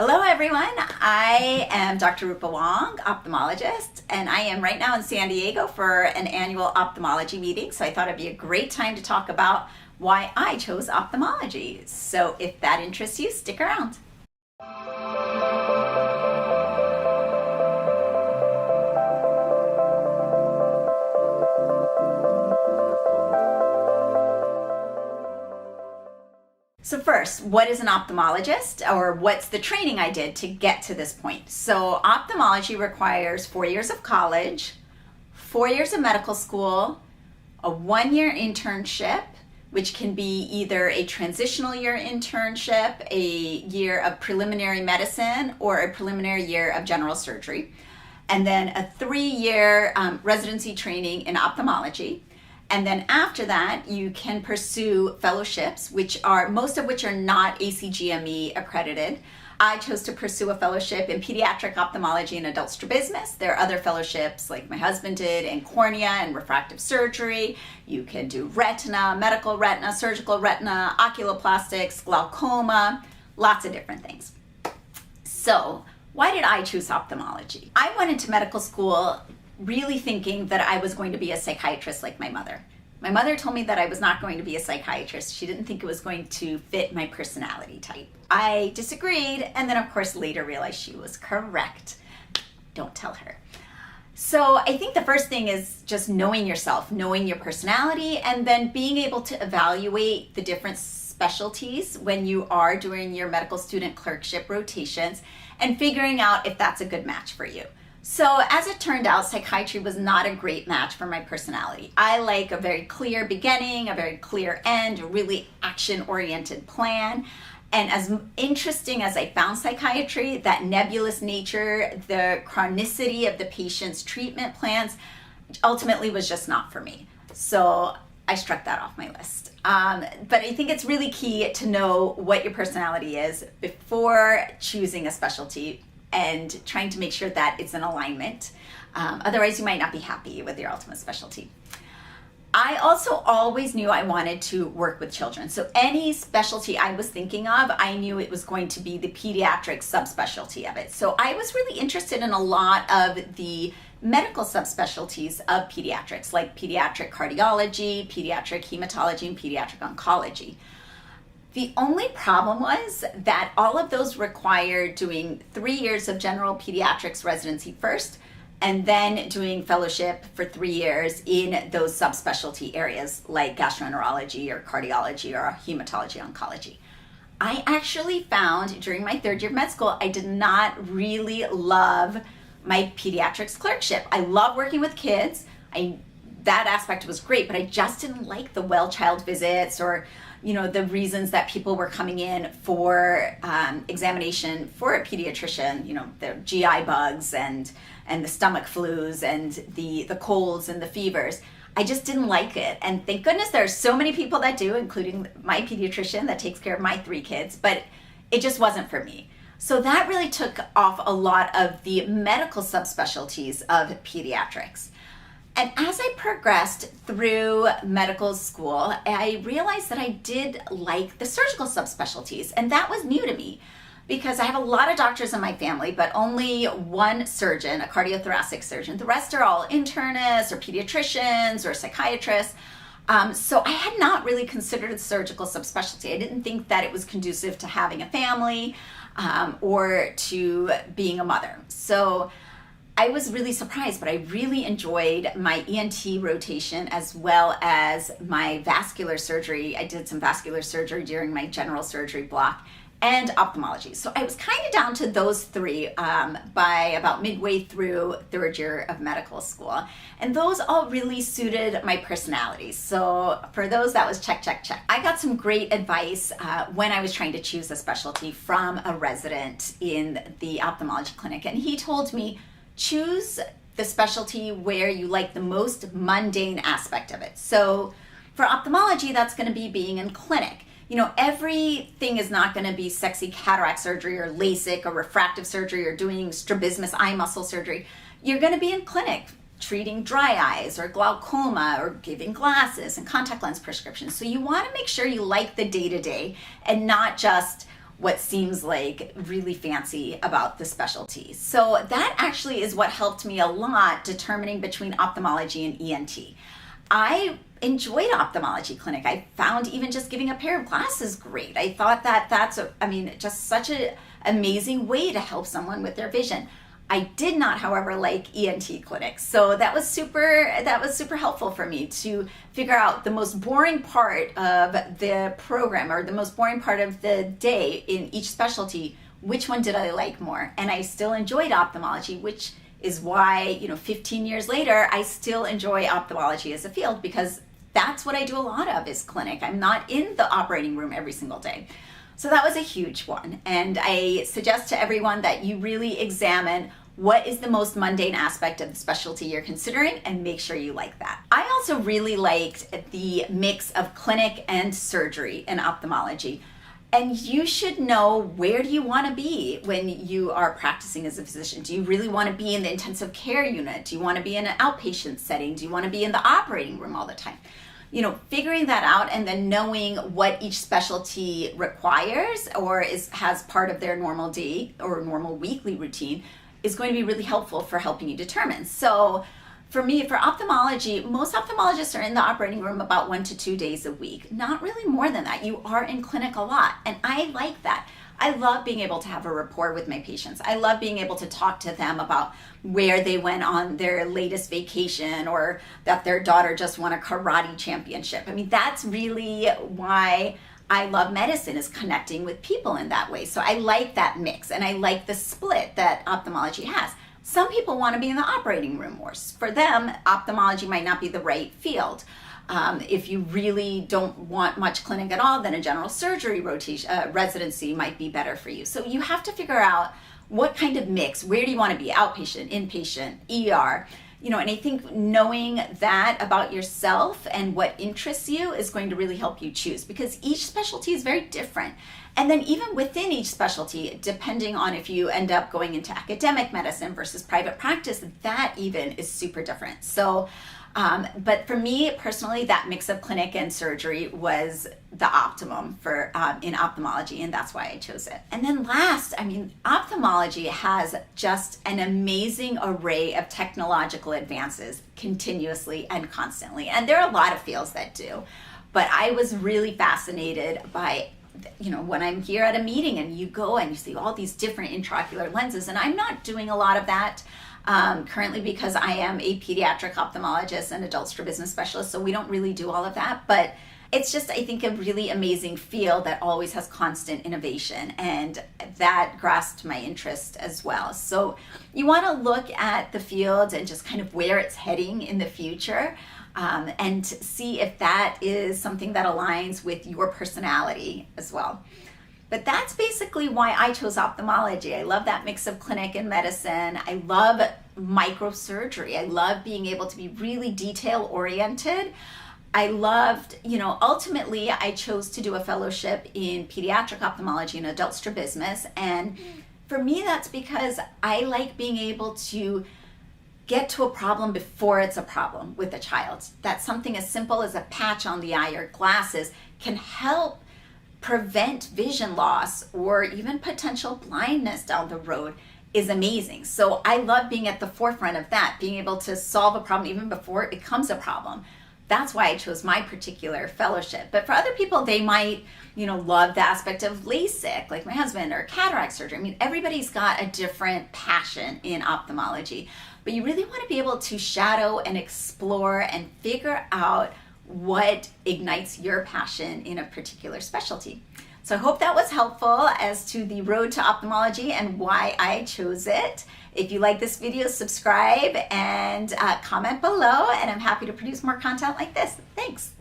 Hello everyone, I am Dr. Rupa Wong, ophthalmologist, and I am right now in San Diego for an annual ophthalmology meeting, so I thought it'd be a great time to talk about why I chose ophthalmology. So if that interests you, stick around. So first, what is an ophthalmologist, or what's the training I did to get to this point? So ophthalmology requires 4 years of college, 4 years of medical school, a 1-year internship, which can be either a transitional year internship, a year of preliminary medicine, or a preliminary year of general surgery, and then a 3-year residency training in ophthalmology. And then after that, you can pursue fellowships, most of which are not ACGME accredited. I chose to pursue a fellowship in pediatric ophthalmology and adult strabismus. There are other fellowships like my husband did in cornea and refractive surgery. You can do retina, medical retina, surgical retina, oculoplastics, glaucoma, lots of different things. So why did I choose ophthalmology? I went into medical school really thinking that I was going to be a psychiatrist like my mother. My mother told me that I was not going to be a psychiatrist. She didn't think it was going to fit my personality type. I disagreed, and then of course later realized she was correct. Don't tell her. So I think the first thing is just knowing yourself, knowing your personality, and then being able to evaluate the different specialties when you are doing your medical student clerkship rotations and figuring out if that's a good match for you. So as it turned out, psychiatry was not a great match for my personality. I like a very clear beginning, a very clear end, a really action-oriented plan. And as interesting as I found psychiatry, that nebulous nature, the chronicity of the patient's treatment plans, ultimately was just not for me. So I struck that off my list. But I think it's really key to know what your personality is before choosing a specialty and trying to make sure that it's in alignment. Otherwise, you might not be happy with your ultimate specialty. I also always knew I wanted to work with children. So any specialty I was thinking of, I knew it was going to be the pediatric subspecialty of it. So I was really interested in a lot of the medical subspecialties of pediatrics, like pediatric cardiology, pediatric hematology, and pediatric oncology. The only problem was that all of those required doing 3 years of general pediatrics residency first, and then doing fellowship for 3 years in those subspecialty areas like gastroenterology or cardiology or hematology oncology. I actually found during my 3rd year of med school, I did not really love my pediatrics clerkship. I love working with kids. That aspect was great, but I just didn't like the well child visits or the reasons that people were coming in for examination for a pediatrician, the GI bugs and the stomach flus and the colds and the fevers. I just didn't like it. And thank goodness there are so many people that do, including my pediatrician that takes care of my 3 kids, but it just wasn't for me. So that really took off a lot of the medical subspecialties of pediatrics. And as I progressed through medical school, I realized that I did like the surgical subspecialties, and that was new to me because I have a lot of doctors in my family, but only one surgeon, a cardiothoracic surgeon. The rest are all internists or pediatricians or psychiatrists. So I had not really considered the surgical subspecialty. I didn't think that it was conducive to having a family or to being a mother. So I was really surprised, but I really enjoyed my ENT rotation as well as my vascular surgery. I did some vascular surgery during my general surgery block and ophthalmology. So I was kind of down to those 3 by about midway through 3rd year of medical school. And those all really suited my personality. So for those, that was check, check, check. I got some great advice when I was trying to choose a specialty from a resident in the ophthalmology clinic. And he told me, choose the specialty where you like the most mundane aspect of it. So for ophthalmology, that's going to be being in clinic. Everything is not going to be sexy cataract surgery or LASIK or refractive surgery or doing strabismus eye muscle surgery. You're going to be in clinic treating dry eyes or glaucoma or giving glasses and contact lens prescriptions. So you want to make sure you like the day-to-day and not just what seems like really fancy about the specialty. So that actually is what helped me a lot determining between ophthalmology and ENT. I enjoyed ophthalmology clinic. I found even just giving a pair of glasses great. I thought that that's just such an amazing way to help someone with their vision. I did not, however, like ENT clinics. So that was super helpful for me to figure out the most boring part of the program or the most boring part of the day in each specialty. Which one did I like more? And I still enjoyed ophthalmology, which is why, 15 years later, I still enjoy ophthalmology as a field, because that's what I do a lot of is clinic. I'm not in the operating room every single day. So that was a huge one. And I suggest to everyone that you really examine what is the most mundane aspect of the specialty you're considering and make sure you like that. I also really liked the mix of clinic and surgery in ophthalmology. And you should know, where do you want to be when you are practicing as a physician? Do you really want to be in the intensive care unit? Do you want to be in an outpatient setting? Do you want to be in the operating room all the time? Figuring that out and then knowing what each specialty requires or has part of their normal day or normal weekly routine is going to be really helpful for helping you determine. So for me, for ophthalmology, most ophthalmologists are in the operating room about 1 to 2 days a week. Not really more than that. You are in clinic a lot, and I like that. I love being able to have a rapport with my patients. I love being able to talk to them about where they went on their latest vacation or that their daughter just won a karate championship. That's really why I love medicine, is connecting with people in that way. So I like that mix, and I like the split that ophthalmology has. Some people want to be in the operating room more. For them, ophthalmology might not be the right field. If you really don't want much clinic at all, then a general surgery residency might be better for you. So you have to figure out what kind of mix, where do you want to be, outpatient, inpatient, ER, and I think knowing that about yourself and what interests you is going to really help you choose, because each specialty is very different. And then even within each specialty, depending on if you end up going into academic medicine versus private practice, that even is super different. So, but for me personally, that mix of clinic and surgery was the optimum for in ophthalmology, and that's why I chose it. And then last, ophthalmology has just an amazing array of technological advances continuously and constantly. And there are a lot of fields that do, but I was really fascinated by when I'm here at a meeting and you go and you see all these different intraocular lenses, and I'm not doing a lot of that currently because I am a pediatric ophthalmologist and adult strabismus specialist, so we don't really do all of that. But it's just, I think, a really amazing field that always has constant innovation, and that grasped my interest as well. So you want to look at the field and just kind of where it's heading in the future. And see if that is something that aligns with your personality as well. But that's basically why I chose ophthalmology. I love that mix of clinic and medicine. I love microsurgery. I love being able to be really detail oriented. I loved, ultimately I chose to do a fellowship in pediatric ophthalmology and adult strabismus. And for me, that's because I like being able to get to a problem before it's a problem with a child. That something as simple as a patch on the eye or glasses can help prevent vision loss or even potential blindness down the road is amazing. So I love being at the forefront of that, being able to solve a problem even before it becomes a problem. That's why I chose my particular fellowship. But for other people, they might, love the aspect of LASIK, like my husband, or cataract surgery. Everybody's got a different passion in ophthalmology. But you really want to be able to shadow and explore and figure out what ignites your passion in a particular specialty. So I hope that was helpful as to the road to ophthalmology and why I chose it. If you like this video, subscribe and comment below, and I'm happy to produce more content like this. Thanks.